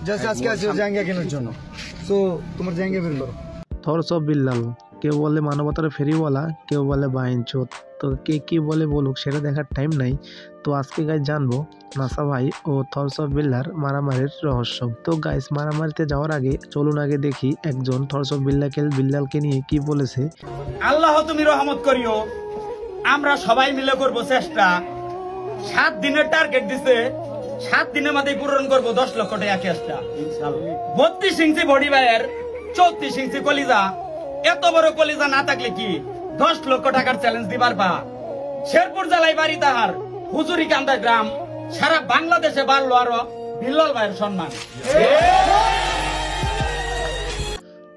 Just আজকে আছে জাঙ্গিয়া কেনার জন্য। সো তোমার জাঙ্গিয়া বের করো। থরস অফ বিল্লাল, কেউ বলে মানবতার ফেরিওয়ালা, কেউ বলে বাইনচোদ। তো কে কি বলে বলুক সেটা দেখার টাইম নাই। তো আজকে গাইজ জানবো নাসা ভাই ও থরস অফ বিল্লার মারামারির রহস্য। তো গাইজ মারামারিতে যাওয়ার আগে চলুন আগে দেখি একজন থরস অফ বিল্লালকে নিয়ে কি বলেছে। আল্লাহ তুমি রহমত করিও, আমরা সবাই মিলে করব চেষ্টা। 7 দিনের টার্গেট দিছে, 7 দিনের মধ্যে পূরণ করব 10 লক্ষ টাকা ক্যাশটা। 32 ইঞ্চি বডি ভাইয়ের, 34 ইঞ্চি কলিজা। এত বড় কলিজা না থাকলে কি 10 লক্ষ টাকার চ্যালেঞ্জ দিবার পা? শেরপুর জেলায় বাড়ি তাহার, হুজুরি কান্দা গ্রাম। সারা বাংলাদেশে বাড়লো আরো বিল্লাল ভাইয়ের সম্মান।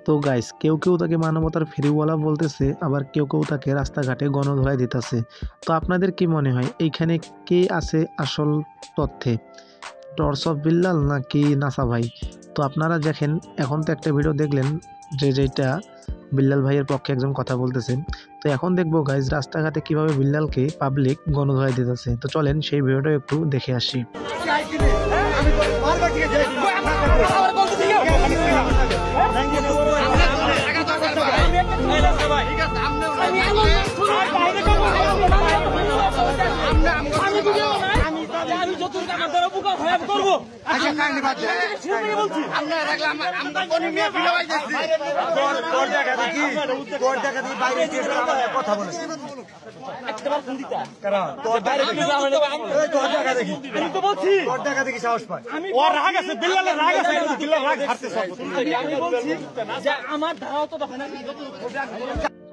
তো গাইস কেউ তাকে মানবতার ফেরিওয়ালা বলতেছে, আবার কেউ তাকে রাস্তাঘাটে গণধোলাই দিতেছে। তো আপনাদের কি মনে হয় এইখানে কে আছে আসল তথ্যে, থরস অফ বিল্লাল নাকি নাসা ভাই? তো আপনারা দেখেন এখন তো একটা ভিডিও দেখলেন যেটা বিল্লাল ভাইয়ের পক্ষে একজন কথা বলতেছেন। তো এখন দেখবো গাইজ রাস্তাঘাটে কিভাবে বিল্লালকে পাবলিক গণধোলাই দিতেছে। তো চলেন সেই ভিডিওটা একটু দেখে আসি।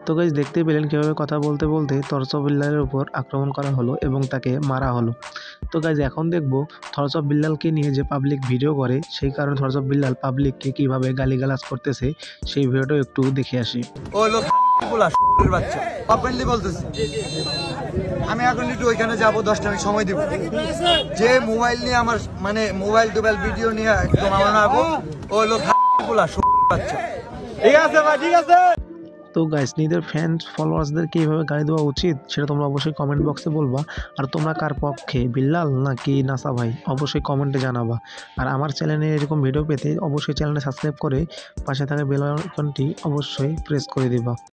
তো গাইজ দেখতে পেলেন কিভাবে কথা বলতে বলতে থরস অফ বিল্লালের উপর আক্রমণ করা হলো এবং তাকে মারা হলো। তো গাইজ এখন দেখবো থরস অফ বিল্লালকে নিয়ে যে পাবলিক ভিডিও করে, সেই কারণে থরস অফ বিল্লাল পাবলিককে কিভাবে গালিগালাজ করতেছে সেই ভিডিওটা একটু দেখে আসি। আমি এখন একটু ওইখানে যাবো, 10টা মিনিট সময় দিব। যে মোবাইল নিয়ে আমার মানে মোবাইল ভিডিও নিয়ে একদম আমার ও লোক বাচ্চা। ঠিক আছে ভাই, ঠিক আছে। তো গাইস নিজেদের ফ্যান ফলোয়ার্সদেরকে এইভাবে গালি দেওয়া উচিত সেটা তোমরা অবশ্যই কমেন্ট বক্সে বলবা। আর তোমরা কার পক্ষে, বিল্লাল নাকি নাসা ভাই, অবশ্যই কমেন্টে জানাবা। আর আমার চ্যানেলে এরকম ভিডিও পেতে অবশ্যই চ্যানেলটা সাবস্ক্রাইব করে পাশে থাকা বেল আইকনটি অবশ্যই প্রেস করে দিবা।